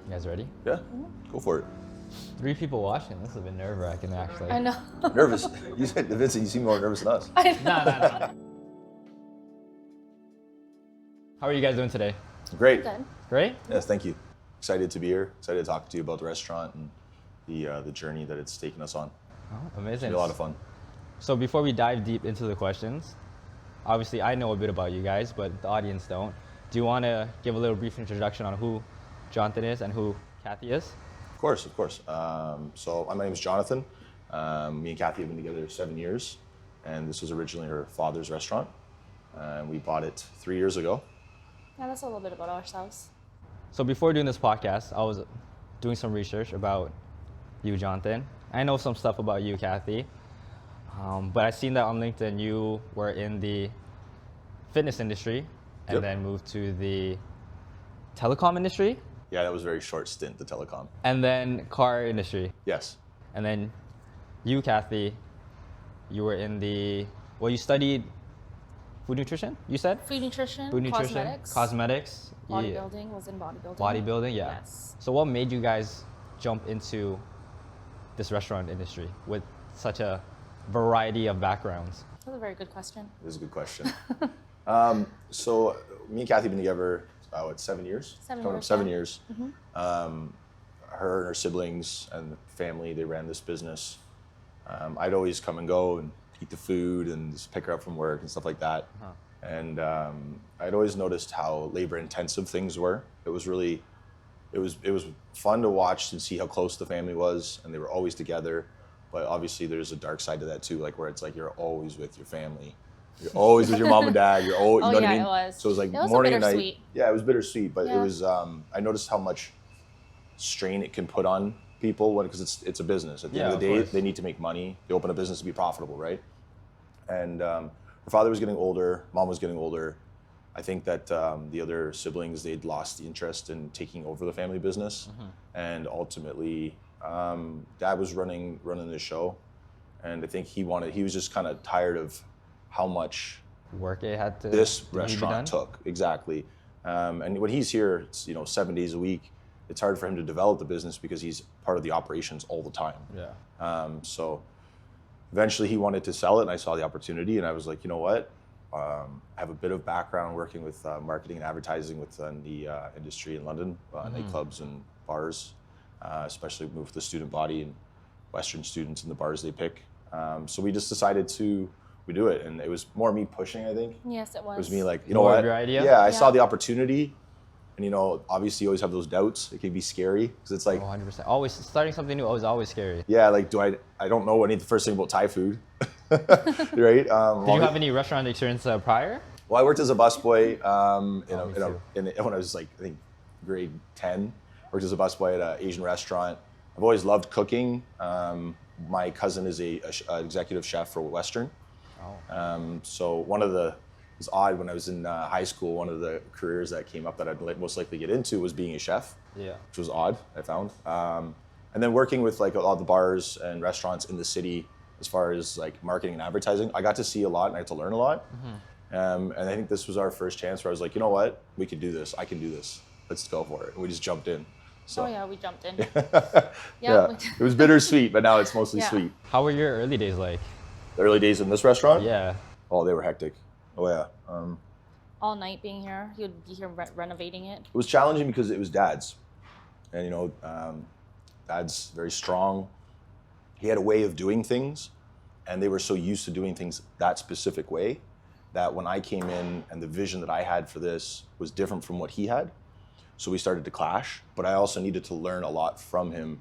You guys ready? Yeah, go for it. 3 people watching. This has been nerve-wracking, actually. I know. Nervous? You said, Vincent, you seem more nervous than us. Nah. How are you guys doing today? Great. Good. Great? Yes, thank you. Excited to be here. Excited to talk to you about the restaurant and the journey that it's taken us on. Oh, It's amazing. been a lot of fun. So before we dive deep into the questions, obviously I know a bit about you guys, but the audience don't. Do you want to give a little brief introduction on who Jonathan is and who Kathy is? Of course. So my name is Jonathan. Me and Kathy have been together 7 years, and this was originally her father's restaurant. And we bought it 3 years ago. Yeah, that's a little bit about ourselves. So before doing this podcast, I was doing some research about you, Jonathan. I know some stuff about you, Kathy. But I seen that on LinkedIn you were in the fitness industry and Yep. then moved to the telecom industry Yeah, that was a very short stint, the telecom. and then car industry. Yes. And then you, Kathy, you were in you studied food nutrition, you said? Food nutrition, Cosmetics. Yeah. Bodybuilding, was in bodybuilding. Bodybuilding, yeah. Yes. So what made you guys jump into this restaurant industry with such a variety of backgrounds? That's a very good question. This is a good question. So me and Kathy have been together, 7 years? 7 Coming up years, 7 yeah. years. Her and her siblings and family, they ran this business. I'd always come and go and eat the food and just pick her up from work and stuff like that. And I'd always noticed how labor intensive things were. It was fun to watch and see how close the family was, and they were always together. But obviously there's a dark side to that too, like where it's like you're always with your family. You're always with your mom and dad. You're always, you know what I mean? It was. So it was like It was morning and night. bittersweet. Yeah, it was bittersweet, but it Yeah. was. I noticed how much strain it can put on people because it's a business. At the end of the of day, course. they need to make money. They open a business to be profitable, right? And her father was getting older. Mom was getting older. I think that the other siblings, they'd lost the interest in taking over the family business, and ultimately, Dad was running the show, and I think he was just kind of tired of how much Work it had to this need to be restaurant done? took. Exactly. And when he's here, it's 7 days a week. It's hard for him to develop the business because he's part of the operations all the time. Yeah. So eventually he wanted to sell it, and I saw the opportunity, and I was like, you know what? I have a bit of background working with marketing and advertising within the industry in London, nightclubs and bars, especially with the student body and Western students in the bars they pick. So we just decided we do it, and it was more me pushing, I think. Yes, it was. It was me like, you know More of what? your idea? Yeah, I Yeah. saw the opportunity, and obviously you always have those doubts. It can be scary because it's like, 100%. Always starting something new is always scary. yeah, like I don't know any the first thing about Thai food, right? Did you have any restaurant experience prior? Well, I worked as a busboy Me too. when I was like, I think grade 10. Worked as a busboy at an Asian restaurant. I've always loved cooking. My cousin is a executive chef for Western. Oh. So it was odd when I was in high school, one of the careers that came up that I'd most likely get into was being a chef, Yeah. which was odd, I found. And then working with like all the bars and restaurants in the city, as far as like marketing and advertising, I got to see a lot and I had to learn a lot. And I think this was our first chance where I was like, you know what, we can do this. I can do this. Let's go for it. And we just jumped in. So Oh yeah, we jumped in. yeah, we- it was bittersweet, but now it's mostly Yeah. sweet. How were your early days like? The early days in this restaurant? Yeah. Oh, they were hectic. Oh yeah. All night being here, he would be here renovating it. It was challenging because it was Dad's, and Dad's very strong. He had a way of doing things, and they were so used to doing things that specific way that when I came in and the vision that I had for this was different from what he had, so we started to clash. But I also needed to learn a lot from him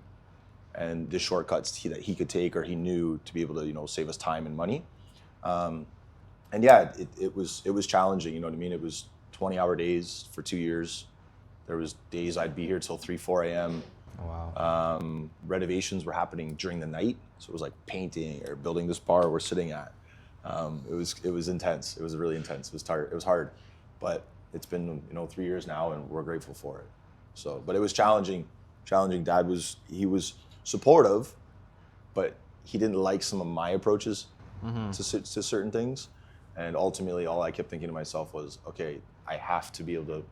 and the shortcuts that he could take or he knew to be able to save us time and money. And yeah, it was challenging. You know what I mean? It was 20-hour days for 2 years. There was days I'd be here till 3, 4 a.m. Oh, wow. Renovations were happening during the night, so it was like painting or building this bar we're sitting at. It was intense. It was really intense. It was hard, but it's been 3 years now, and we're grateful for it. So, but it was challenging. Dad was supportive, but he didn't like some of my approaches to certain things. And ultimately, all I kept thinking to myself was, okay, I have to be able to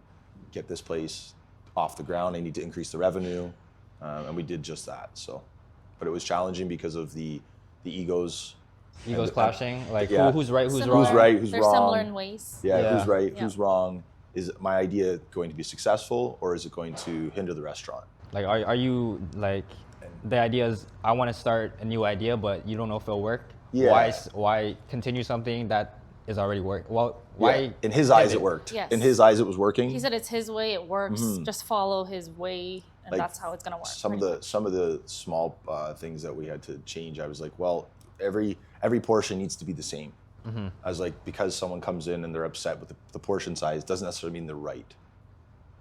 get this place off the ground. I need to increase the revenue, and we did just that. So, but it was challenging because of the egos. Egos clashing, like yeah. who's right, who's Similar. wrong. Who's right, who's They're wrong. similar in ways. Yeah, who's right, Yeah. who's wrong. Is my idea going to be successful, or is it going to hinder the restaurant? Like, are you like, the idea is I want to start a new idea, but you don't know if it'll work. Yeah. Why continue something that is already worked? Well, why? Yeah. In his eyes, it pivot? worked. Yes. In his eyes, it was working. He said it's his way, it works. Just follow his way, and Like, that's how it's gonna work. Some of pretty the small things that we had to change, I was like, well, every portion needs to be the same. I was like, because someone comes in and they're upset with the portion size, doesn't necessarily mean they're right.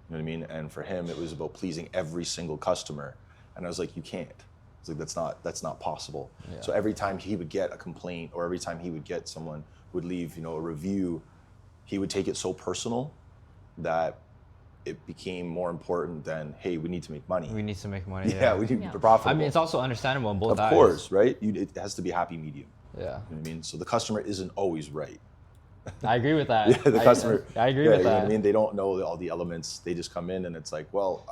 You know what I mean? And for him, it was about pleasing every single customer. And I was like, you can't. It's like, that's not possible. Yeah. So every time he would get a complaint, or every time he would get someone would leave, a review, he would take it so personal that it became more important than, hey, we need to make money. We need to make money. Yeah, we need to Yeah. be profitable. I mean, it's also understandable on both of sides. course, right? It has to be a happy medium. Yeah, You know what I mean? So the customer isn't always right. I agree with that. Yeah, the customer. I agree yeah, with you know that. what I mean? They don't know all the elements. They just come in and it's like, well,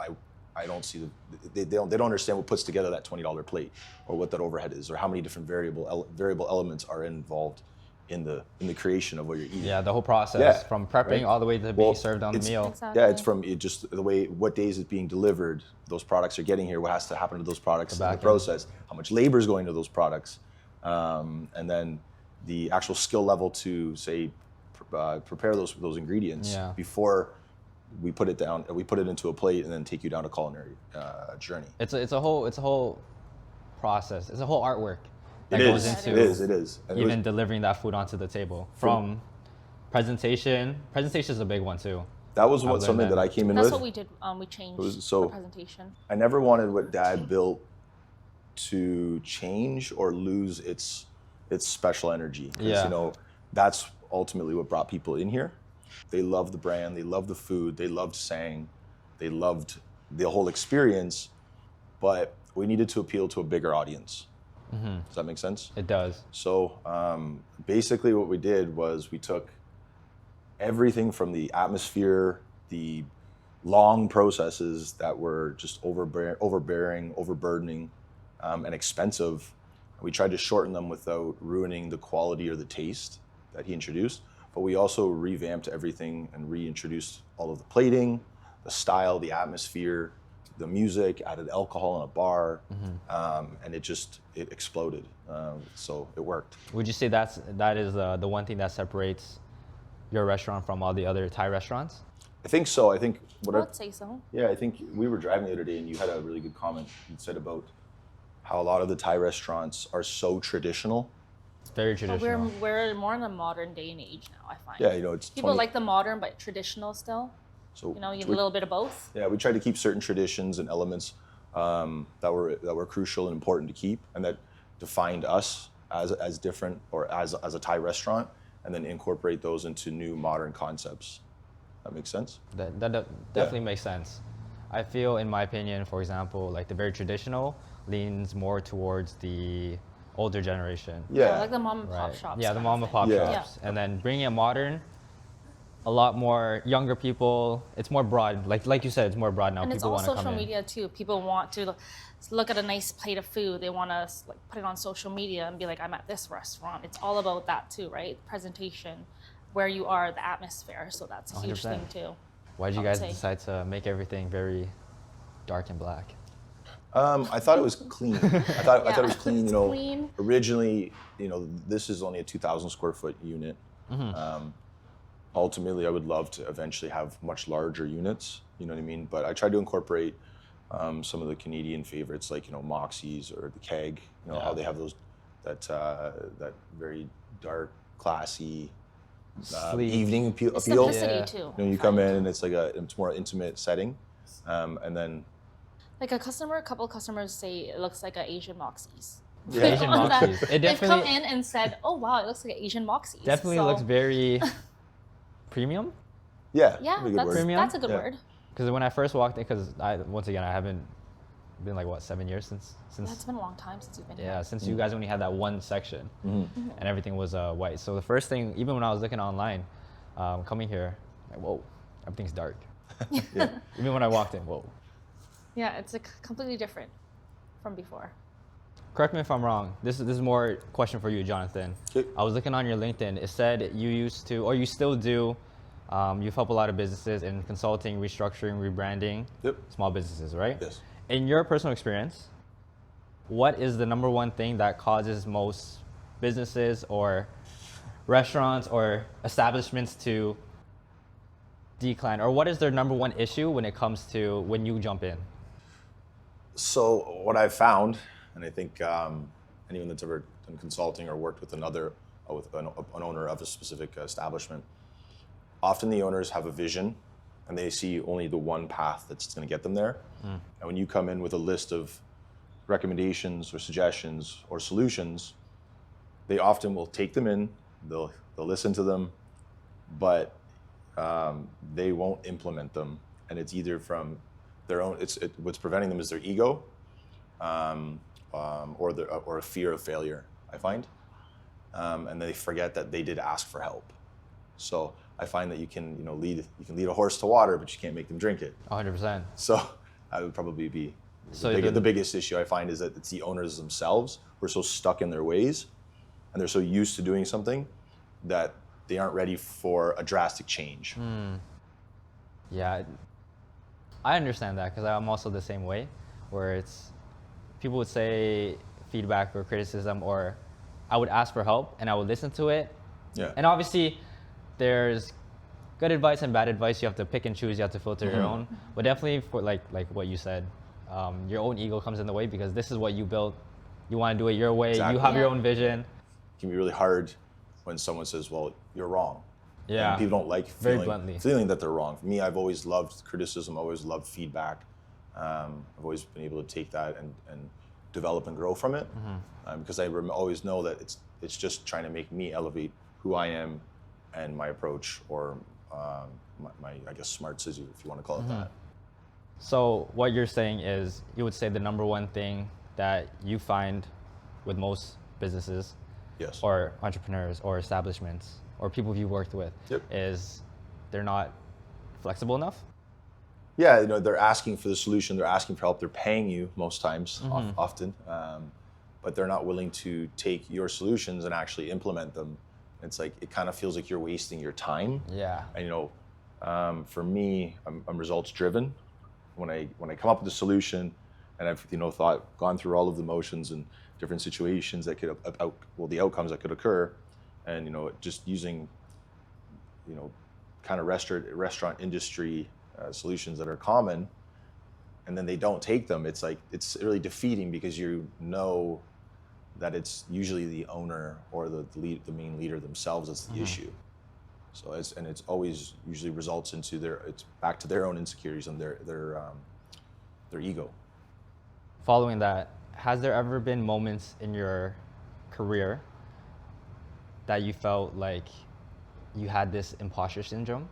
I don't see they don't understand what puts together that $20 plate, or what that overhead is, or how many different variable elements are involved in the creation of what you're eating. Yeah, the whole process Yeah, from prepping right. all the way to being served on the meal. Exactly. Yeah, it's from just the way, what days it's being delivered, those products are getting here, what has to happen to those products in the back end. process, how much labor is going to those products, and then the actual skill level to say prepare those ingredients Yeah. before we put it down. We put it into a plate and then take you down a culinary journey. It's a whole process. It's a whole artwork that It goes is. into It is. And it even was- delivering that food onto the table. From presentation. Presentation is a big one too. that was I've learned something that. that I came in That's with. what we did. We changed so- the presentation. I never wanted what Dad built to change or lose its special energy. 'Cause, Yeah. That's ultimately what brought people in here. They loved the brand, they loved the food, they loved Sang, they loved the whole experience, but we needed to appeal to a bigger audience. Does that make sense? It does. So basically what we did was we took everything from the atmosphere, the long processes that were just overbearing, overburdening, and expensive. We tried to shorten them without ruining the quality or the taste that he introduced, but we also revamped everything and reintroduced all of the plating, the style, the atmosphere, the music, added alcohol in a bar, and it exploded. So it worked. Would you say that is the one thing that separates your restaurant from all the other Thai restaurants? I think so. I think I would say so. I think we were driving the other day and you had a really good comment. You said about how a lot of the Thai restaurants are so traditional. It's very But traditional. we're more in the modern day and age now, I find. Yeah, it's People 20 like the modern but traditional still. so You get a we- little bit of both. Yeah, we tried to keep certain traditions and elements that were crucial and important to keep, and that defined us as different, or as a Thai restaurant, and then incorporate those into new modern concepts. That makes sense? That definitely makes sense. I feel, in my opinion, for example, like the very traditional leans more towards the older generation. Yeah. Like the mom and pop Right. shops. Yeah, the kind mom of and pop thing. Yeah. shops. And then bringing it modern, a lot more younger people. It's more broad. Like you said, it's more broad now. And it's People all want to come social in. media too. People want to look at a nice plate of food. They want to put it on social media and be like, I'm at this restaurant. It's all about that too, right? Presentation, where you are, the atmosphere. So that's a huge 100%. thing too. Why did you I would guys say. decide to make everything very dark and black? I thought it was clean. I thought it was clean. It's clean. Originally, this is only a 2,000 square foot unit. Ultimately, I would love to eventually have much larger units. You know what I mean? But I tried to incorporate some of the Canadian favorites, like Moxie's or the Keg. How they have those that very dark, classy Sleek. evening appeal. It's simplicity Yeah. too. You come in and it's like it's more intimate setting, and then Like a couple of customers say it looks like an Asian Moxie's. Yeah. Asian On that. Moxie's. It They've come definitely in and said, "Oh wow, it looks like an Asian Moxie's." definitely So, looks very premium. yeah, Yeah, pretty good word. Premium? that's a good Yeah. word. Because when I first walked in, because once again I haven't been like 7 years since That's been a long time since you've been yeah here. since you guys only had that one section Mm-hmm. and everything was white. So the first thing, even when I was looking online, coming here, like whoa, everything's dark. Even when I walked in, whoa. Yeah, it's completely different from before. Correct me if I'm wrong. This is more a question for you, Jonathan. Okay. I was looking on your LinkedIn. It said you used to, or you still do, you've helped a lot of businesses in consulting, restructuring, rebranding, small businesses, right? Yes. In your personal experience, what is the number one thing that causes most businesses or restaurants or establishments to decline? Or what is their number one issue when it comes to when you jump in? So what I've found, and I think anyone that's ever done consulting or worked with with an owner of a specific establishment, often the owners have a vision and they see only the one path that's going to get them there. And when you come in with a list of recommendations or suggestions or solutions, they often will take them in, they'll listen to them, but they won't implement them. And it's either from their own, what's preventing them is their ego, or a fear of failure, I find. And they forget that they did ask for help. So I find that you can lead a horse to water, but you can't make them drink it. 100%. So that would probably be the biggest issue I find, is that it's the owners themselves who are so stuck in their ways and they're so used to doing something that they aren't ready for a drastic change. Yeah, I understand that because I'm also the same way, where it's people would say feedback or criticism, or I would ask for help and I would listen to it. Yeah. And obviously there's good advice and bad advice. You have to pick and choose. You have to filter your own. But definitely for like what you said, your own ego comes in the way because this is what you built. You want to do it your way. Exactly. You have your own vision. It can be really hard when someone says, well, you're wrong. Yeah. And people don't like Very bluntly. feeling that they're wrong. For me, I've always loved criticism, always loved feedback. I've always been able to take that and develop and grow from it, because I always know that it's just trying to make me elevate who I am and my approach, or my I guess smarts, if you want to call it that. So what you're saying is, you would say the number one thing that you find with most businesses, Yes. or entrepreneurs or establishments or people you've worked with, is they're not flexible enough? Yeah, they're asking for the solution, they're asking for help, they're paying you most times, often, but they're not willing to take your solutions and actually implement them. It's like, it kind of feels like you're wasting your time. Yeah. And for me, I'm results driven. When I come up with a solution, and I've gone through all of the motions and different situations that could the outcomes that could occur, and just using kind of restaurant industry solutions that are common, and then they don't take them. It's like, it's really defeating, because that it's usually the owner or the main leader themselves that's the issue. So it's always usually results into it's back to their own insecurities and their ego. Following that, has there ever been moments in your career that you felt like you had this imposter syndrome?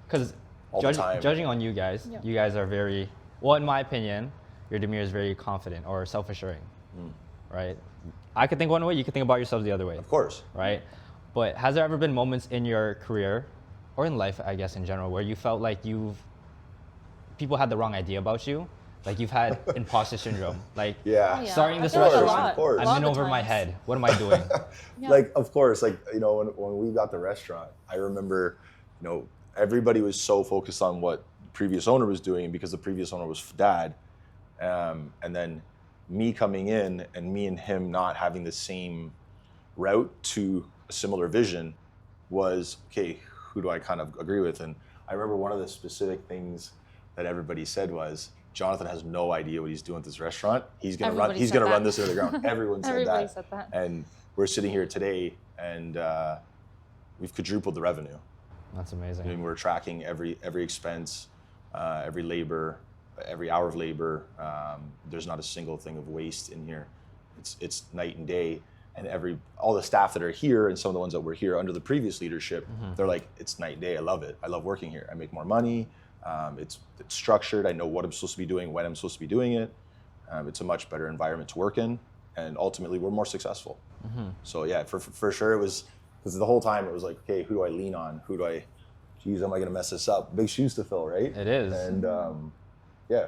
Because judging on you guys, you guys are very, well, in my opinion, your demeanor is very confident or self-assuring, right? I could think one way, you could think about yourselves the other way. Of course. Right? But has there ever been moments in your career, or in life, I guess in general, where you felt like people had the wrong idea about you? Like you've had imposter syndrome. Like, starting this restaurant, I'm in over my head. What am I doing? Like, of course, like, when we got the restaurant, I remember, everybody was so focused on what the previous owner was doing, because the previous owner was dad. And then me coming in and me and him not having the same route to a similar vision was, okay, who do I kind of agree with? And I remember one of the specific things that everybody said was, Jonathan has no idea what he's doing at this restaurant. He's gonna run this to the ground. Everyone said that. And we're sitting here today, and we've quadrupled the revenue. That's amazing. I mean, we're tracking every expense, every labor, every hour of labor. There's not a single thing of waste in here. It's night and day. And all the staff that are here, and some of the ones that were here under the previous leadership, they're like, it's night and day. I love it. I love working here. I make more money. It's structured. I know what I'm supposed to be doing, when I'm supposed to be doing it. It's a much better environment to work in, and ultimately we're more successful. So yeah, for sure, it was, because the whole time it was like, okay, who do I lean on? Who do I geez, am I gonna mess this up? Big shoes to fill, right? It is. And yeah,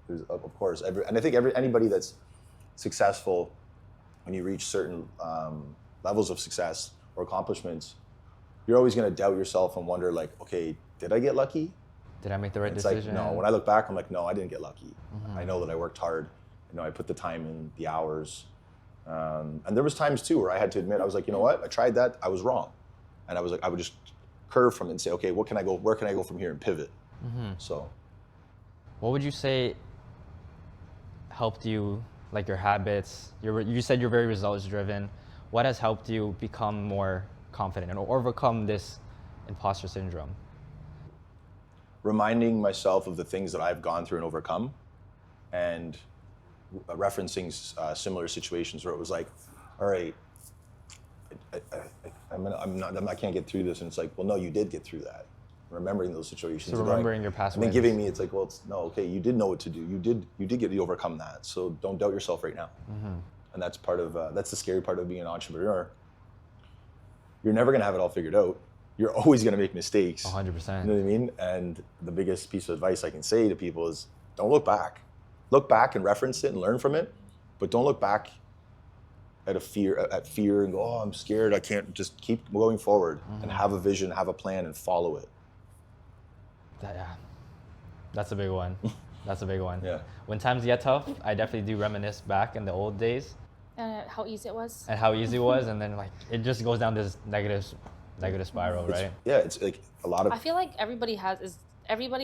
there's, of course, and I think anybody that's successful, when you reach certain levels of success or accomplishments, you're always gonna doubt yourself and wonder like, okay, did I get lucky? Did I make the right It's decision? like, no, when I look back, I'm like, no, I didn't get lucky. I know that I worked hard. I put the time in, the hours. And there was times too where I had to admit, I was like, you know what? I tried that, I was wrong. And I was like, I would just curve from it and say, okay, where can I go from here and pivot? So. What would you say helped you, like your habits? You said you're very results driven. What has helped you become more confident and overcome this imposter syndrome? Reminding myself of the things that I've gone through and overcome, and referencing similar situations where it was like, all right, I can't get through this, and it's like, well, no, you did get through that. Remembering those situations, So remembering your past and then wins. giving me, it's like, well, it's, no, okay, you did know what to do. You did get to overcome that. So don't doubt yourself right now. And that's part of that's the scary part of being an entrepreneur. You're never gonna have it all figured out. You're always gonna make mistakes. 100%. You know what I mean? And the biggest piece of advice I can say to people is, don't look back. Look back and reference it and learn from it, but don't look back at fear and go, oh, I'm scared. I can't. Just keep going forward and have a vision, have a plan, and follow it. Yeah, that's a big one. That's a big one. Yeah. When times get tough, I definitely do reminisce back in the old days And how easy it was. and how easy it was, and then like it just goes down this negative spiral, right? Yeah, it's like a lot of. I feel like everybody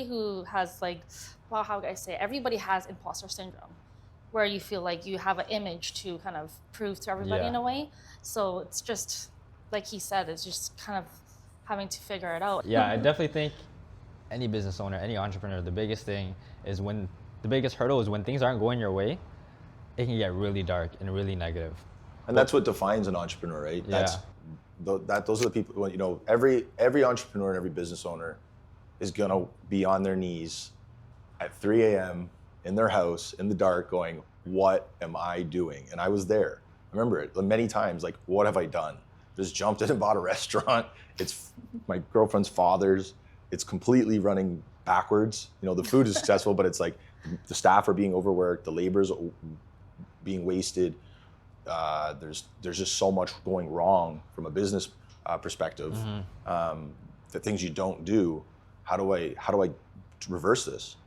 who has like, well, how can I say it? Everybody has imposter syndrome, where you feel like you have an image to kind of prove to everybody Yeah. in a way. So it's just, like he said, it's just kind of having to figure it out. Yeah, I definitely think any business owner, any entrepreneur, the biggest hurdle is when things aren't going your way, it can get really dark and really negative. And that's what defines an entrepreneur, right? Yeah. Those are the people. Every entrepreneur and every business owner is gonna be on their knees at 3 a.m. in their house in the dark, going, "What am I doing?" And I was there. I remember it many times. Like, what have I done? Just jumped in and bought a restaurant. It's my girlfriend's father's. It's completely running backwards. The food is successful, but it's like the staff are being overworked, the labor's being wasted. There's just so much going wrong from a business perspective. The things you don't do. How do I reverse this?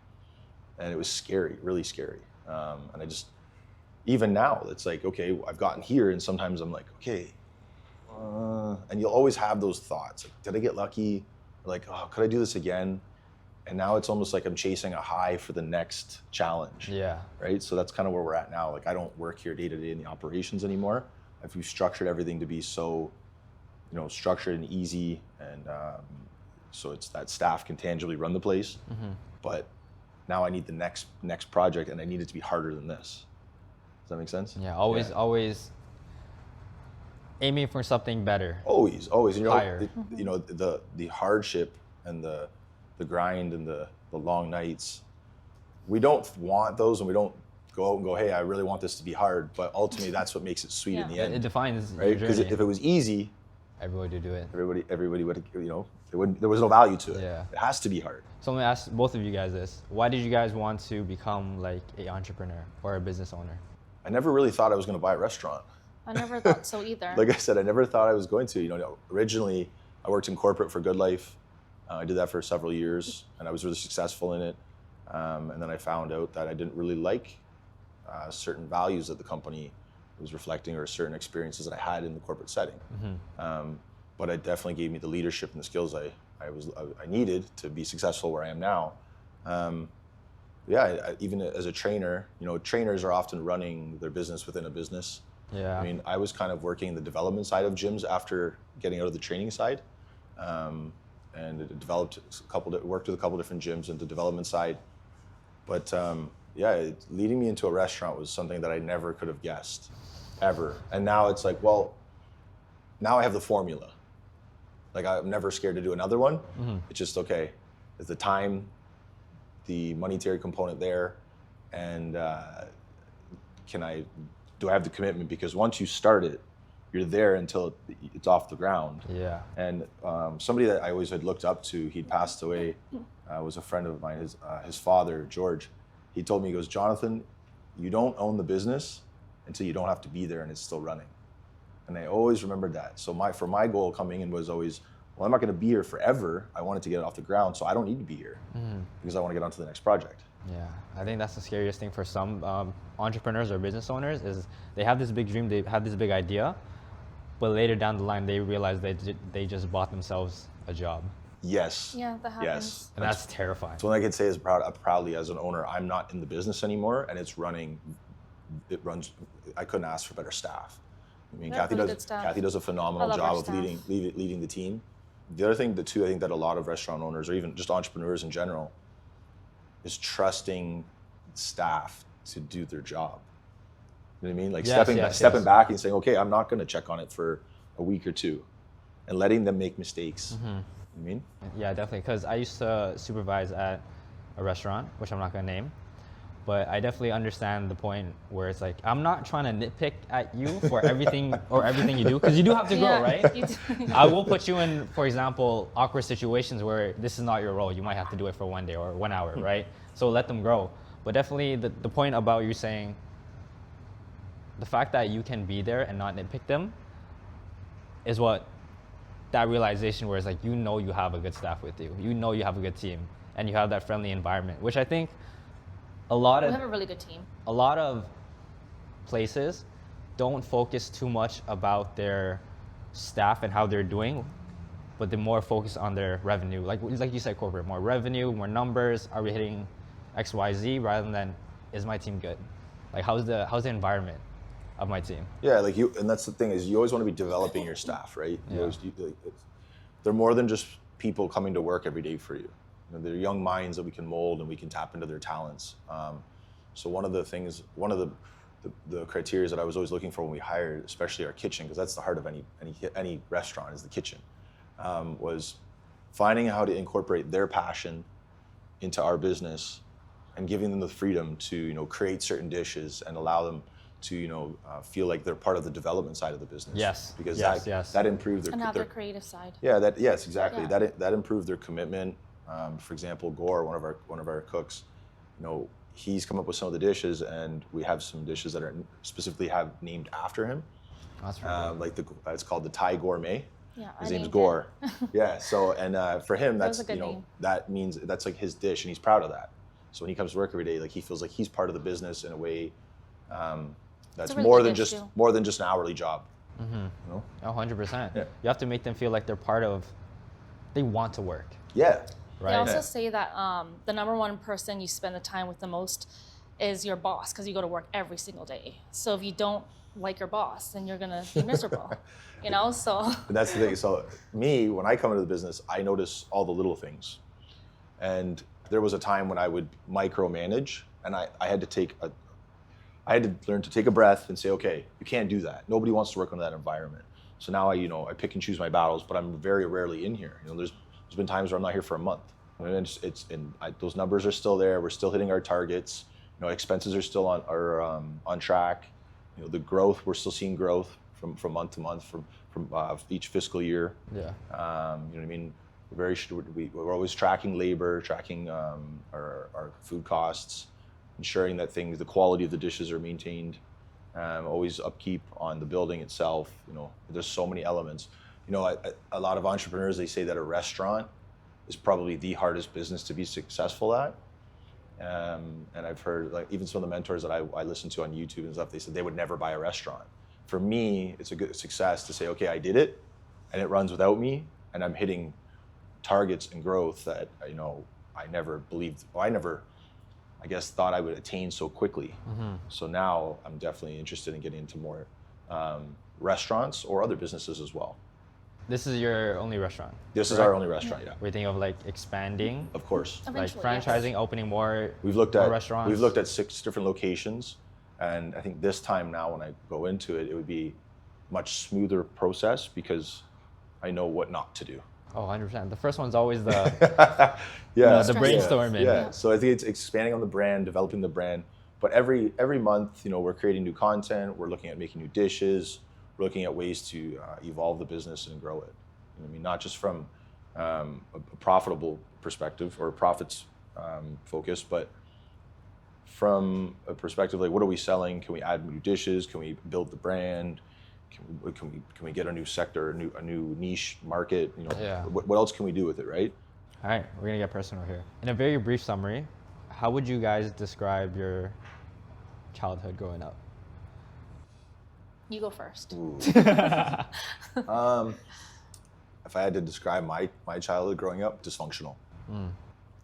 And it was scary, really scary. And I just, even now, it's like, okay, I've gotten here, and sometimes I'm like, okay, and you'll always have those thoughts. Like, did I get lucky? Like, oh, could I do this again? And now it's almost like I'm chasing a high for the next challenge. Yeah. Right? So that's kind of where we're at now. Like, I don't work here day to day in the operations anymore. We've structured everything to be so, structured and easy. And so it's that staff can tangibly run the place. But now I need the next project, and I need it to be harder than this. Does that make sense? Yeah, always aiming for something better. Always. And Higher. The hardship and the grind and the long nights, we don't want those, and we don't go out and go, hey, I really want this to be hard, but ultimately that's what makes it sweet in the end. It defines right? your Because journey. if it was easy, Everybody would do it. everybody would, there was no value to it. Yeah. It has to be hard. So I'm gonna ask both of you guys this. Why did you guys want to become like an entrepreneur or a business owner? I never really thought I was going to buy a restaurant. I never thought so either. Like I said, I never thought I was going to. Originally, I worked in corporate for Good Life. I did that for several years, and I was really successful in it. And then I found out that I didn't really like certain values that the company was reflecting, or certain experiences that I had in the corporate setting. But it definitely gave me the leadership and the skills I needed to be successful where I am now. Even as a trainer, trainers are often running their business within a business. Yeah. I mean, I was kind of working the development side of gyms after getting out of the training side, and it worked with a couple different gyms in the development side. But leading me into a restaurant was something that I never could have guessed, ever. And now it's like, well, now I have the formula. Like, I'm never scared to do another one. It's just, okay, is the time, the monetary component there, and do I have the commitment? Because once you start it, you're there until it's off the ground. Yeah. And somebody that I always had looked up to, he'd passed away, was a friend of mine, his father, George. He told me, he goes, Jonathan, you don't own the business until you don't have to be there and it's still running. And I always remembered that. So my goal coming in was always, well, I'm not going to be here forever. I wanted to get it off the ground, so I don't need to be here because I want to get on to the next project. Yeah, I think that's the scariest thing for some entrepreneurs or business owners is they have this big dream, they have this big idea, but later down the line they realize they just bought themselves a job. Yes. Yeah, that happens. Yes. And that's terrifying. So what I can say is proudly as an owner, I'm not in the business anymore, and it runs. I couldn't ask for better staff. I mean, Yeah, Kathy really does. good staff. Kathy does a phenomenal I love job our of staff. leading the team. The other thing, I think that a lot of restaurant owners or even just entrepreneurs in general is trusting staff to do their job. You know what I mean? Like stepping back and saying, okay, I'm not going to check on it for a week or two, and letting them make mistakes. You know what I mean? Yeah, definitely. Because I used to supervise at a restaurant, which I'm not going to name. But I definitely understand the point where it's like, I'm not trying to nitpick at you for everything or everything you do, because you do have to grow, right? You do. I will put you in, for example, awkward situations where this is not your role. You might have to do it for 1 day or 1 hour, right? So let them grow. But definitely the point about you saying, the fact that you can be there and not nitpick them is what that realization where it's like, you know you have a good staff with you. You know you have a good team and you have that friendly environment, which I think We have a really good team. a lot of places don't focus too much about their staff and how they're doing, but they're more focused on their revenue. Like you said, corporate, more revenue, more numbers. Are we hitting X, Y, Z? Rather than, is my team good? Like how's the environment of my team? Yeah, and that's the thing is you always want to be developing your staff, right? Yeah. They're more than just people coming to work every day for you. They're young minds that we can mold and we can tap into their talents. So one of the criteria that I was always looking for when we hired, especially our kitchen, because that's the heart of any restaurant is the kitchen, was finding how to incorporate their passion into our business and giving them the freedom to create certain dishes and allow them to feel like they're part of the development side of the business. Yes. Because Yes. that improved And have their creative side. Yeah. Yes, exactly. Yeah. That improved their commitment. For example, Gore, one of our cooks, he's come up with some of the dishes, and we have some dishes that are specifically named after him. That's right. It's called the Thai Gourmet. Yeah, His I name's named Gore. it. Yeah. So for him, That was that's a good name. that means that's like his dish, and he's proud of that. So when he comes to work every day, like he feels like he's part of the business in a way that's a really more good than dish, just too. an hourly job. 100%. Yeah. You have to make them feel like they're part of. They want to work, Yeah. right? They also say that the number one person you spend the time with the most is your boss, because you go to work every single day. So if you don't like your boss, then you're gonna be miserable. So And that's the thing. So me, when I come into the business, I notice all the little things. And there was a time when I would micromanage, and I had to learn to take a breath and say, okay, you can't do that. Nobody wants to work in that environment. So now I pick and choose my battles, but I'm very rarely in here. There's been times where I'm not here for a month. And those numbers are still there. We're still hitting our targets. Expenses are still on track. The growth, we're still seeing growth from month to month from each fiscal year. Yeah. You know what I mean? We're always tracking labor, tracking our food costs, ensuring that the quality of the dishes are maintained. Always upkeep on the building itself. There's so many elements. A lot of entrepreneurs, they say that a restaurant is probably the hardest business to be successful at. And I've heard, like, even some of the mentors that I listen to on YouTube and stuff, they said they would never buy a restaurant. For me, it's a good success to say, okay, I did it, and it runs without me, and I'm hitting targets and growth that I never believed. I guess thought I would attain so quickly. So now I'm definitely interested in getting into more restaurants or other businesses as well. This is your only restaurant? This is our only restaurant, yeah. We're thinking of expanding, Of course. Eventually, like franchising, yes. opening more. We've looked more at restaurants. We've looked at 6 different locations, and I think this time now when I go into it, it would be much smoother process because I know what not to do. Oh, 100%. The first one's always the Yeah, the brainstorming. Yeah. So I think it's expanding on the brand, developing the brand. But every month, we're creating new content. We're looking at making new dishes. we're looking at ways to evolve the business and grow it. You know what I mean, not just from a profitable perspective or a profits focus, but from a perspective like, what are we selling? Can we add new dishes? Can we build the brand? Can we get a new sector, a new niche market? You know, Yeah. what else can we do with it, right? All right, we're gonna get personal here. In a very brief summary, how would you guys describe your childhood growing up? You go first. Ooh. If I had to describe my childhood growing up, dysfunctional.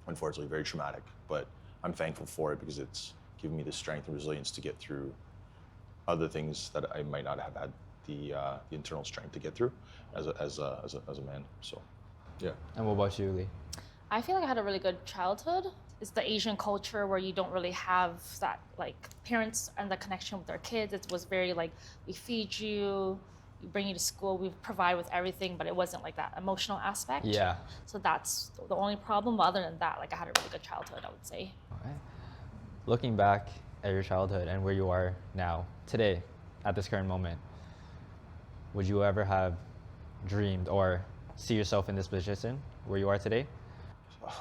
Unfortunately, very traumatic. But I'm thankful for it because it's given me the strength and resilience to get through other things that I might not have had the internal strength to get through as a man. So, yeah. And what about you, Lee? I feel like I had a really good childhood. It's the Asian culture where you don't really have that, like, parents and the connection with their kids. It was very like, we feed you, we bring you to school, we provide with everything, but it wasn't like that emotional aspect. Yeah. So that's the only problem. But other than that, like, I had a really good childhood, I would say. All right. Looking back at your childhood and where you are now, today, at this current moment, would you ever have dreamed or see yourself in this position where you are today?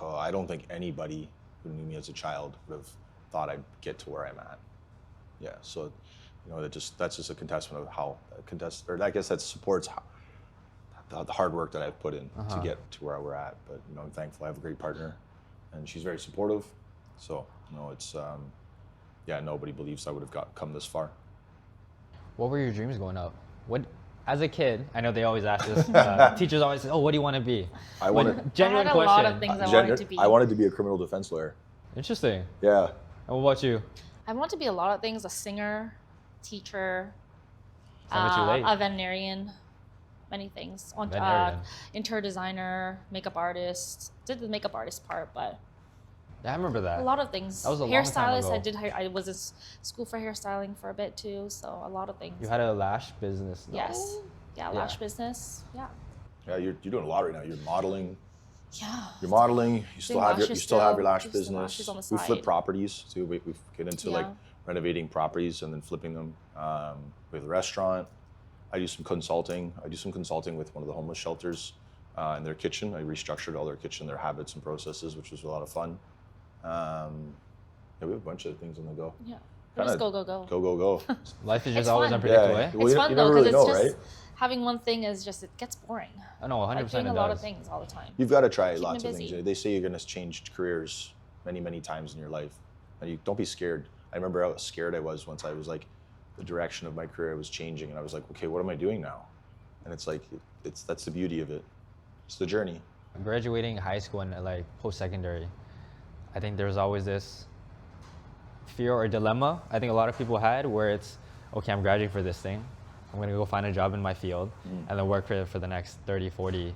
I don't think anybody who knew me as a child would have thought I'd get to where I'm at. Yeah, so, you know, that's just a contestment of how I guess that supports the hard work that I've put in to get to where we're at. But, you know, I'm thankful I have a great partner, and she's very supportive. So, you know, it's nobody believes I would have come this far. What were your dreams growing up? As a kid, I know they always ask this. Teachers always say, "Oh, what do you want to be?" I wanted Genuine I had question. a lot of things I wanted to be. I wanted to be a criminal defense lawyer. Interesting. Yeah. And what about you? I want to be a lot of things: a singer, teacher, It's never too late. a veterinarian, many things. Veterinarian. Interior designer, makeup artist. Did the makeup artist part, but Yeah, I remember that. a lot of things. That was a long time Hairstylist. ago. I was in school for hairstyling for a bit too, so a lot of things. You had a lash business. No? Yes. Yeah, lash business. Yeah. Yeah, you're doing a lot right now. You're modeling. Yeah. You're modeling. You still have your lashes lash still. Just the business. lashes on the We flip side. properties too. We get into like Yeah. renovating properties and then flipping them. We have a restaurant. I do some consulting. With one of the homeless shelters in their kitchen. I restructured all their kitchen, their habits and processes, which was a lot of fun. Yeah, we have a bunch of things on the go. Yeah. Just go. Go. Life is just It's always fun. unpredictable, Yeah. eh? Well, It's you fun never though, really because know, it's just right? having one thing it gets boring. I know, 100% Like doing it a lot does. of things all the time. You've got to try Keep lots me of busy. things. They say you're going to change careers many, many times in your life. And you don't be scared. I remember how scared I was once I was like, the direction of my career was changing. And I was like, okay, what am I doing now? And it's like, that's the beauty of it. It's the journey. Graduating high school and like post-secondary, I think there's always this fear or dilemma I think a lot of people had where it's, okay, I'm graduating for this thing. I'm going to go find a job in my field and then work for the next 30, 40,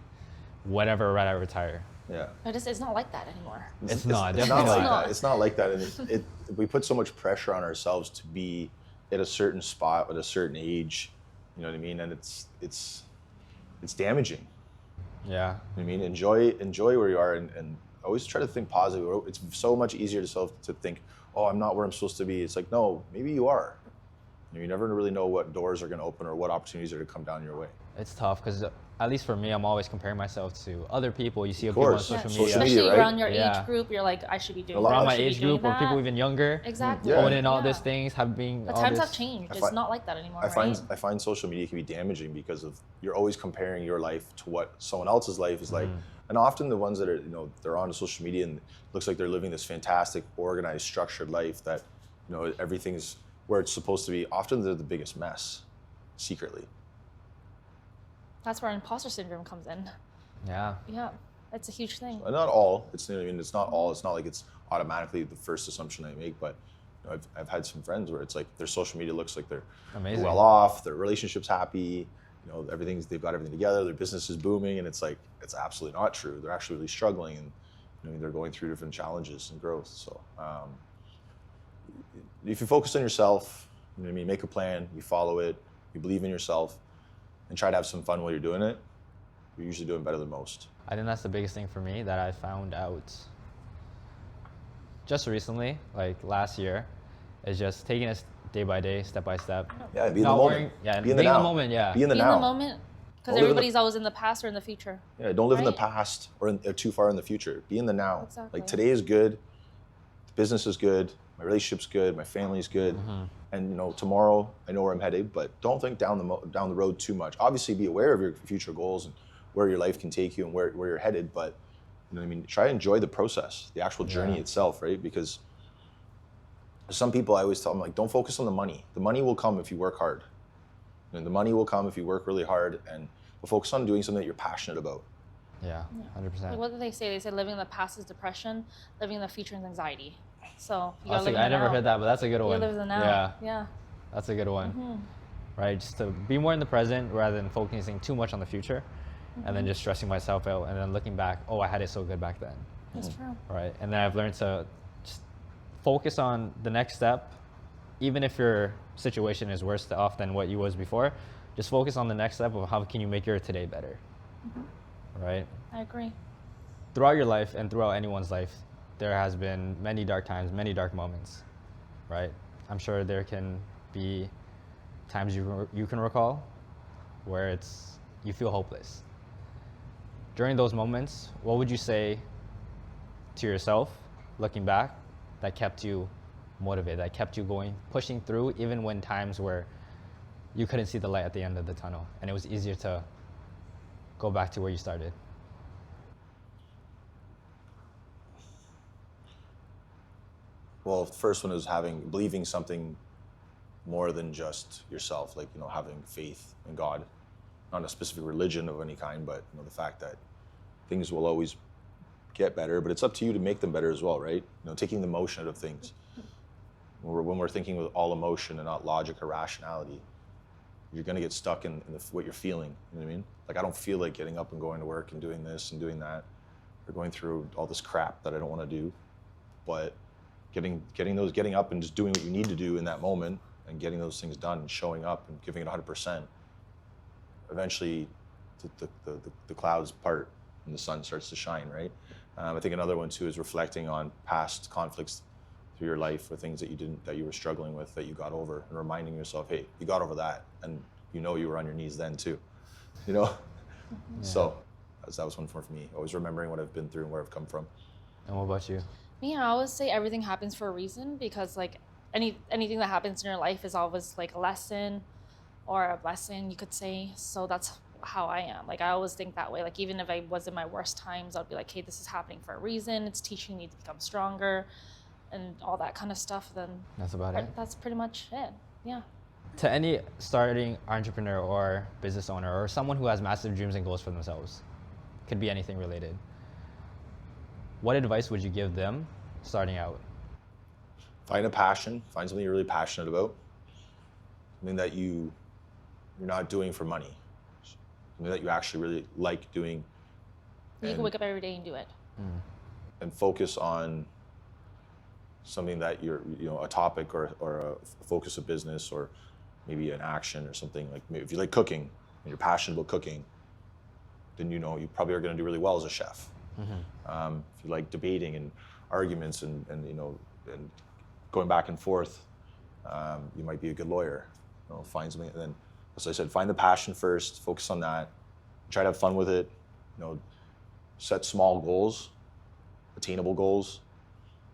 whatever, right, I retire. Yeah. But it's not like that anymore. It's not, It's definitely not like not. that. It's not like that. And we put so much pressure on ourselves to be at a certain spot at a certain age. You know what I mean? And it's damaging. Yeah. You know what I mean? Enjoy where you are and always try to think positive. It's so much easier to think, oh, I'm not where I'm supposed to be. It's like, no, maybe you are. You never really know what doors are going to open or what opportunities are going to come down your way. It's tough because at least for me, I'm always comparing myself to other people. You see Of people on course. social Social media. media, Especially right? around your Yeah. age group, you're like, I should be doing A lot that. Around I my should be age doing group or people that. even younger, Exactly. Yeah. owning all Yeah. these things, having The all times this. have changed. I It's find- not like that anymore, I find right? I find social media can be damaging because of you're always comparing your life to what someone else's life is like. And often the ones that are, they're on social media and it looks like they're living this fantastic, organized, structured life that, everything's where it's supposed to be. Often they're the biggest mess, secretly. That's where imposter syndrome comes in. Yeah. Yeah, it's a huge thing. And not all. It's it's not all. It's not like it's automatically the first assumption I make. But I've had some friends where it's like their social media looks like they're Amazing. well off, their relationship's happy, they've got everything together, their business is booming, and it's like it's absolutely not true. They're actually really struggling, and they're going through different challenges and growth. So if you focus on yourself, make a plan, you follow it, you believe in yourself, and try to have some fun while you're doing it, you're usually doing better than most. I think that's the biggest thing for me that I found out just recently, like last year, is just taking day by day, step by step. Yeah, be in the Not moment. worrying- yeah, be in the being in now. the moment, yeah. Be in the Be in now. the moment, because Don't live in the- everybody's always in the past or in the future. Yeah, don't live in the Right? past or too far in the future. Be in the now. Exactly. Like today is good, the business is good, my relationship's good, my family's good, and you know tomorrow I know where I'm headed. But don't think down the road too much. Obviously, be aware of your future goals and where your life can take you and where you're headed. But you know what I mean. Try to enjoy the process, the actual journey itself, right? Because some people, I always tell them, like, don't focus on the money. The money will come if you work hard. And the money will come if you work really hard, and focus on doing something that you're passionate about. Yeah, 100%. Like, what did they say? They said living in the past is depression, living in the future is anxiety. So you gotta That's live in I the never now. heard that, but that's a good You one. live in the now. Yeah, Yeah. that's a good one. Right, just to be more in the present rather than focusing too much on the future, and then just stressing myself out, and then looking back, oh, I had it so good back then. That's true. Right, and then I've learned to just focus on the next step, even if your situation is worse off than what you was before. Just focus on the next step of how can you make your today better. Right. I agree. Throughout your life and throughout anyone's life, there has been many dark times, many dark moments, right? I'm sure there can be times you can recall where you feel hopeless. During those moments, what would you say to yourself, looking back, that kept you motivated, that kept you going, pushing through, even when times where you couldn't see the light at the end of the tunnel, and it was easier to go back to where you started? Well, the first one is believing something more than just yourself, like, you know, having faith in God, not a specific religion of any kind, but you know, the fact that things will always get better, but it's up to you to make them better as well, right? You know, taking the emotion out of things. When we're thinking with all emotion and not logic or rationality, you're gonna get stuck in what you're feeling. You know what I mean? Like, I don't feel like getting up and going to work and doing this and doing that, or going through all this crap that I don't want to do. But getting up and just doing what you need to do in that moment and getting those things done and showing up and giving it 100%. Eventually, the clouds part and the sun starts to shine, right? I think another one too is reflecting on past conflicts through your life, or things that you were struggling with that you got over, and reminding yourself, hey, you got over that, and you know you were on your knees then too, you know. So that was one for me. Always remembering what I've been through and where I've come from. And what about you? Me, I always say everything happens for a reason, because like anything that happens in your life is always like a lesson or a blessing, you could say. So that's how I am. Like, I always think that way. Like, even if I was in my worst times, I'd be like, hey, this is happening for a reason. It's teaching me to become stronger and all that kind of stuff. Then That's about it. that's pretty much it. Yeah. To any starting entrepreneur or business owner, or someone who has massive dreams and goals for themselves, could be anything related, what advice would you give them starting out? Find a passion. Find something you're really passionate about. Something that you're not doing for money. Something that you actually really like doing. You can wake up every day and do it. And focus on something that a topic or a focus of business, or maybe an action or something. Like, maybe if you like cooking and you're passionate about cooking, then you probably are going to do really well as a chef. If you like debating and arguments and going back and forth, you might be a good lawyer. Find something, and then, as I said, find the passion first, focus on that, try to have fun with it, set small goals, attainable goals.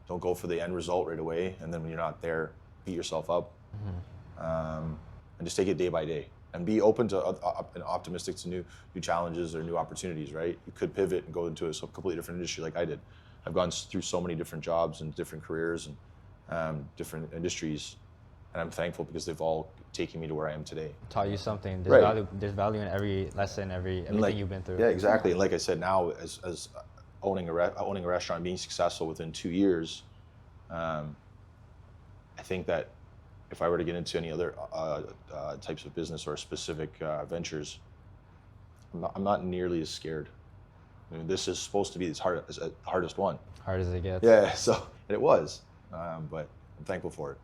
Don't go for the end result right away, and then when you're not there, beat yourself up. And just take it day by day, and be open to and optimistic to new challenges or new opportunities, right? You could pivot and go into a completely different industry like I did. I've gone through so many different jobs and different careers and different industries, and I'm thankful because they've all taken me to where I am today. Taught you something. Right. There's value in every lesson, everything you've been through. Yeah, exactly. And like I said, now as owning a restaurant, being successful within 2 years, I think that if I were to get into any other types of business or specific ventures, I'm not nearly as scared. I mean, this is supposed to be the hardest one. Hard as it gets. Yeah, so, and it was, but I'm thankful for it.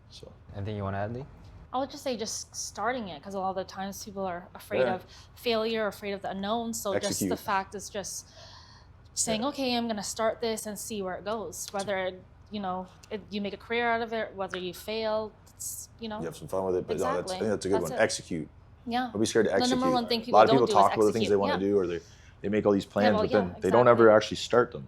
So. Anything you want to add, Lee? I would just say just starting it, because a lot of the times people are afraid of failure, afraid of the unknown. So Execute. just the fact is just saying, okay, I'm going to start this and see where it goes. Whether you know, you make a career out of it, whether you fail, it's, you know. You have some fun with it, but no, I Exactly. think that's a good That's one. it. Execute. Yeah. Don't be scared to The execute. number one thing A people lot of don't people do is talk about the things they execute. want to Yeah. do, or they make all these plans, well, but then yeah, they don't ever exactly. actually start them.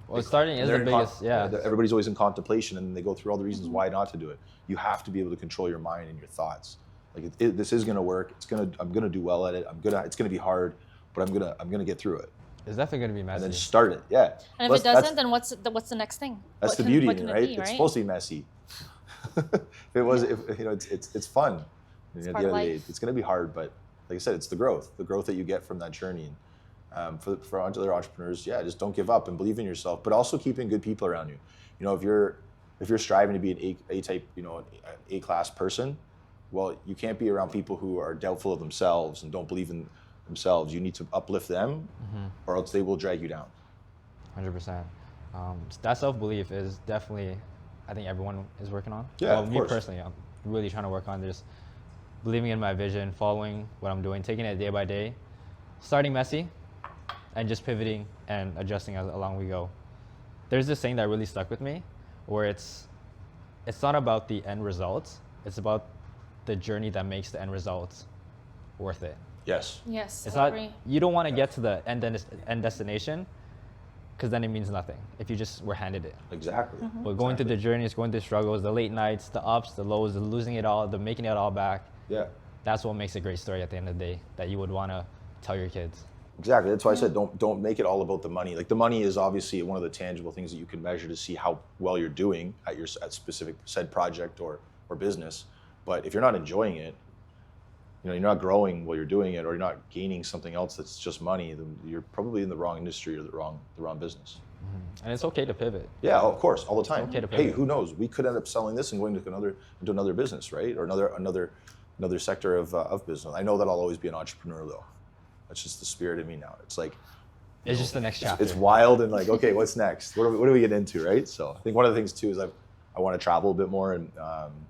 Well, starting is They're the in biggest, yeah. Everybody's always in contemplation, and they go through all the reasons Mm-hmm. why not to do it. You have to be able to control your mind and your thoughts. Like this is gonna work. I'm gonna do well at it. It's gonna be hard, but I'm gonna get through it. It's definitely going to be messy. And then start it. Yeah. And if it doesn't, then what's the next thing? That's What the can- beauty what in it, can right? be, It's supposed to be messy. If it was, if you know, it's fun. It's At part the of end of the day, life. it's going to be hard, but like I said, it's the growth that you get from that journey. And for other entrepreneurs, yeah, just don't give up and believe in yourself, but also keeping good people around you. You know, if you're striving to be an A type, you know, an A-class person, well, you can't be around people who are doubtful of themselves and don't believe in themselves. You need to uplift them, or else they will drag you down. 100%. That self-belief is definitely, I think everyone is working on. Yeah, well, of me course. personally, I'm really trying to work on just believing in my vision, following what I'm doing, taking it day by day, starting messy, and just pivoting and adjusting as along we go. There's this saying that really stuck with me, where it's not about the end results, it's about the journey that makes the end results worth it. Yes. Yes, It's I not, agree. you don't want to get to the end destination, because then it means nothing if you just were handed it. Exactly. Mm-hmm. But going through the journeys, going through the struggles, the late nights, the ups, the lows, the losing it all, the making it all back, Yeah. that's what makes a great story at the end of the day that you would want to tell your kids. Exactly. That's why I said don't make it all about the money. Like the money is obviously one of the tangible things that you can measure to see how well you're doing at specific said project or business. But if you're not enjoying it, you know, you're not growing while you're doing it, or you're not gaining something else that's just money, then you're probably in the wrong industry or the wrong business. And it's okay to pivot. Yeah, of course, all the time. okay to Hey, pivot. who knows? We could end up selling this and going to another business, right? Or another sector of business. I know that I'll always be an entrepreneur though. That's just the spirit in me now. It's like It's just the next chapter. it's wild and like, okay, what's next? What do we get into, right? So I think one of the things too is I want to travel a bit more and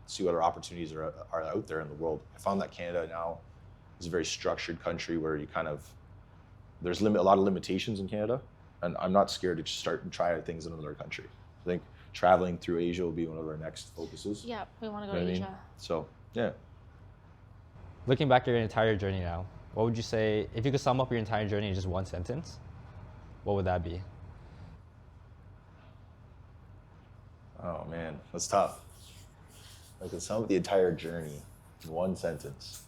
see what other opportunities are out there in the world. I found that Canada now is a very structured country where you kind of there's a lot of limitations in Canada, and I'm not scared to just start and try things in another country. I think traveling through Asia will be one of our next focuses. Yeah, we want to You go know to what I mean? Asia. So yeah. Looking back at your entire journey now, what would you say, if you could sum up your entire journey in just one sentence, what would that be? Oh man, that's tough. I can sum up the entire journey in one sentence.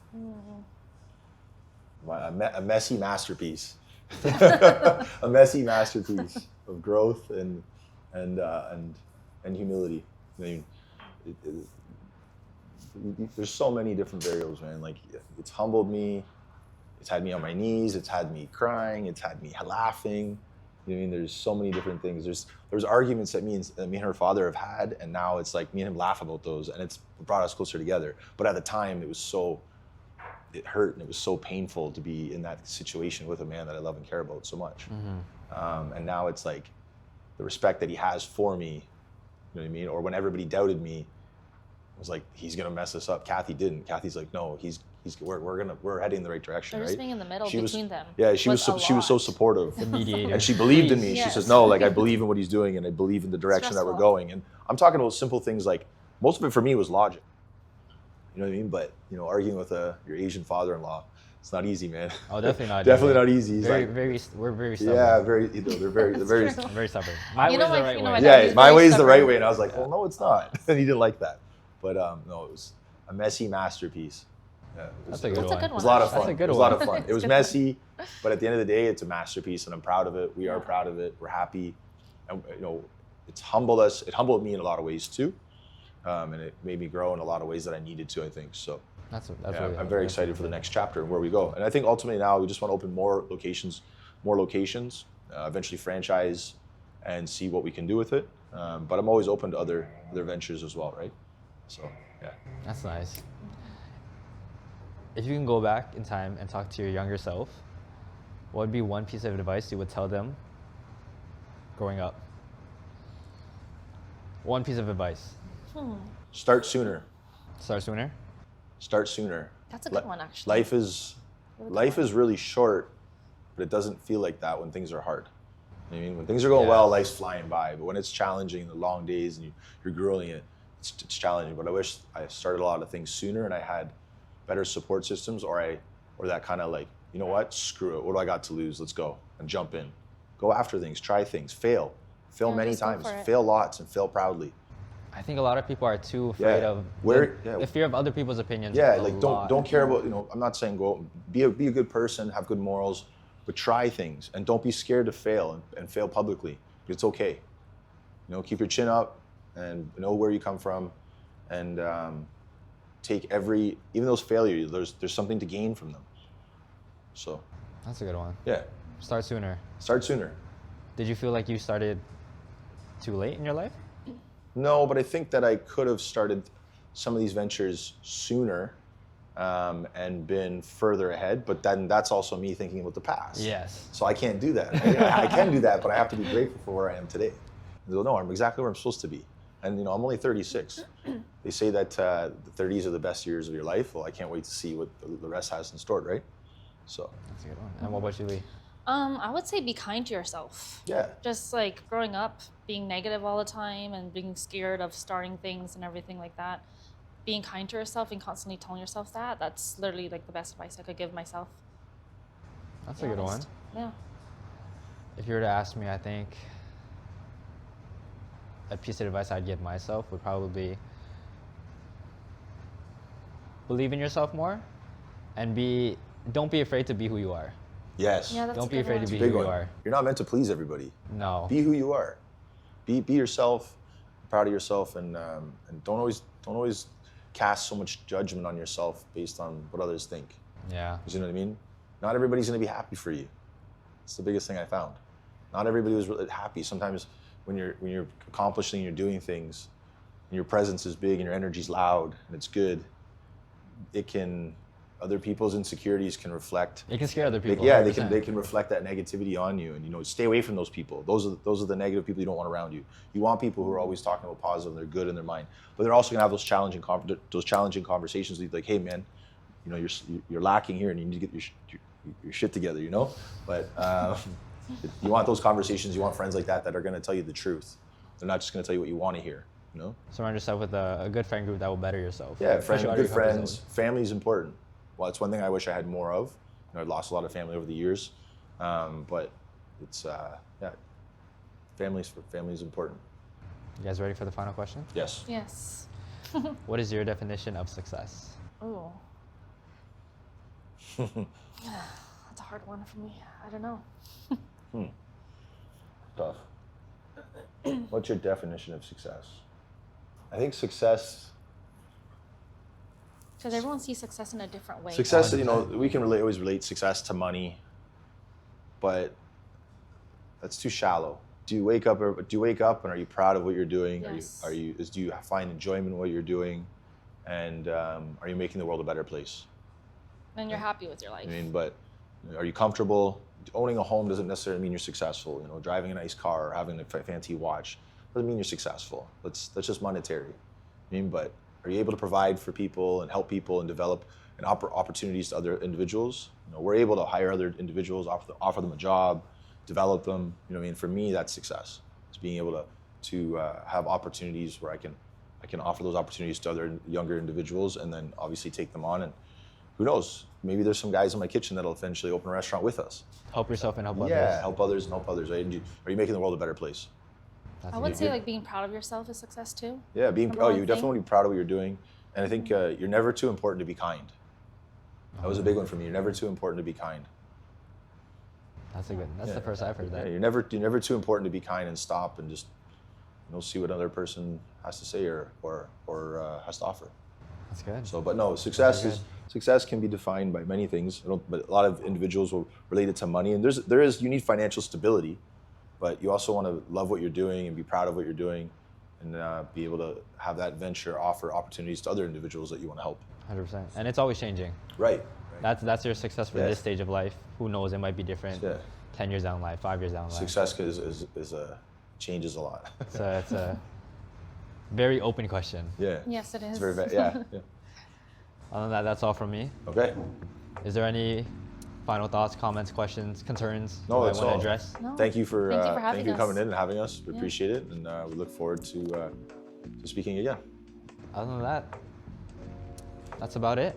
A messy masterpiece. A messy masterpiece of growth and humility. I mean, there's so many different variables, man. Like it's humbled me. It's had me on my knees. It's had me crying. It's had me laughing. You know what I mean? There's so many different things. There's arguments that me and her father have had, and now it's like me and him laugh about those, and it's brought us closer together. But at the time, it hurt and it was so painful to be in that situation with a man that I love and care about so much. And now it's like the respect that he has for me. You know what I mean? Or when everybody doubted me, it was like he's gonna mess us up. Kathy didn't. Kathy's like, no, we're heading in the right direction, They're right? just being in the middle She was- between them. Yeah, she was a so lot. supportive. The mediator. And she believed in me. Yes. She says, no, like I believe in what he's doing and I believe in the direction that we're Stressful. going. And I'm talking about simple things like, most of it for me was logic. You know what I mean? But, you know, arguing with your Asian father-in-law, it's not easy, man. Oh, definitely not. Definitely not easy. He's Very, like, we're very stubborn. yeah, they're very, true. Very stubborn. My You way's know the what- right you know way. what- yeah, He's my very way is the right stubborn. way. And I was like, well, no, it's not. And he didn't like that. But no, it was a messy masterpiece. Yeah, it was, That's a good That's a one. good It was one. a lot of That's fun. a good It was a lot one. of fun. It was messy, but at the end of the day, it's a masterpiece, and I'm proud of it. We are proud of it. We're happy, and you know, it's humbled us. It humbled me in a lot of ways too, and it made me grow in a lot of ways that I needed to. I think so. That's Yeah, really, I'm very excited for the next chapter and where we go. And I think ultimately now we just want to open more locations, eventually franchise, and see what we can do with it. But I'm always open to other ventures as well, right? So yeah. That's nice. If you can go back in time and talk to your younger self, what would be one piece of advice you would tell them growing up? One piece of advice. Start sooner. Start sooner. Start sooner. That's a good one, actually. Life is really short, but it doesn't feel like that when things are hard. I mean, when things are going Yeah. well, life's flying by. But when it's challenging, the long days, and you're grueling it, it's challenging. But I wish I started a lot of things sooner, and I had better support systems, or that kind of like, you know what, screw it. What do I got to lose? Let's go and jump in, go after things, try things, fail Yeah, many just go times, for it. fail lots, and fail proudly. I think a lot of people are too afraid Yeah. of Yeah. the fear of other people's opinions. Yeah, a like lot. don't care about, I'm not saying go be a good person, have good morals, but try things and don't be scared to fail and fail publicly. It's okay. Keep your chin up and know where you come from, and take even those failures, there's something to gain from them. So That's a good one. yeah, Start sooner. start sooner. Did you feel like you started too late in your life? No, but I think that I could have started some of these ventures sooner, and been further ahead, but then that's also me thinking about the past. Yes. So I can't do that. I can do that, but I have to be grateful for where I am today. And go, no, I'm exactly where I'm supposed to be. And I'm only 36. They say that the 30s are the best years of your life. Well, I can't wait to see what the rest has in store, right? So That's a good one. And what about you, Lee? I would say be kind to yourself. yeah, Just like growing up, being negative all the time and being scared of starting things and everything like that. Being kind to yourself and constantly telling yourself that's literally like the best advice I could give myself. That's to a be good one. honest. Yeah. If you were to ask me, I think a piece of advice I'd give myself would probably be believe in yourself more, and don't be afraid to be who you are. yes. Yeah, that's Don't a be good afraid one. to be Big who one. you are. You're not meant to please everybody. No. Be who you are. Be yourself. Proud of yourself, and don't always cast so much judgment on yourself based on what others think. Yeah. You know what I mean? Not everybody's going to be happy for you. It's the biggest thing I found. Not everybody was really happy. Sometimes when you're accomplishing, you're doing things, and your presence is big and your energy's loud and it's good, other people's insecurities can reflect. It can scare other people. Yeah, 100%. they can reflect that negativity on you, and stay away from those people. Those are the negative people you don't want around you. You want people who are always talking about positive, and they're good in their mind, but they're also gonna have those challenging conversations with you, like, hey man, you're lacking here, and you need to get your shit together, But you want those conversations. You want friends like that are gonna tell you the truth. They're not just gonna tell you what you want to hear. Surround yourself with a good friend group that will better yourself. Yeah, Push you out of good your comfort friends. zone. Family is important. Well, it's one thing I wish I had more of. I've lost a lot of family over the years, but it's family is important. You guys ready for the final question? Yes. Yes. What is your definition of success? Oh. That's a hard one for me. I don't know. Tough. What's your definition of success? I think success. Because everyone sees success in a different way. Success, 100%. we can always relate success to money, but that's too shallow. Do you wake up and are you proud of what you're doing? Yes. Do you find enjoyment in what you're doing, and are you making the world a better place? And you're happy with your life. But are you comfortable? Owning a home doesn't necessarily mean you're successful. Driving a nice car or having a fancy watch doesn't mean you're successful. That's just monetary. But are you able to provide for people and help people and develop and opportunities to other individuals? We're able to hire other individuals, offer them a job, develop them. For me, that's success. It's being able to have opportunities where I can offer those opportunities to other younger individuals, and then obviously take them on. And who knows? Maybe there's some guys in my kitchen that'll eventually open a restaurant with us. Help yourself and help others. Yeah, help others and help others. Right? Are you making the world a better place? That's I a would good say one. like being proud of yourself is success too. Yeah, Number you one thing. definitely want to be proud of what you're doing, and I think you're never too important to be kind. That was a big one for me. You're never too important to be kind. That's the first I've heard Yeah, that. you're never too important to be kind and stop and just see what another person has to say or has to offer. That's good. So, but no, success can be defined by many things. But a lot of individuals will relate it to money, and you need financial stability, but you also want to love what you're doing and be proud of what you're doing, and be able to have that venture offer opportunities to other individuals that you want to help. 100%. And it's always changing. Right. That's your success for Yes. this stage of life. Who knows? It might be different. Yeah. 10 years down the line, 5 years down the line. Success changes a lot. So it's a very open question. Yeah. Yes, it is. It's very yeah. Other than that, that's all from me. Okay. Is there any final thoughts, comments, questions, concerns No, that that's I want all. to address? No. Thank you for having us. coming in and having us. We appreciate it, and we look forward to speaking again. Other than that, that's about it.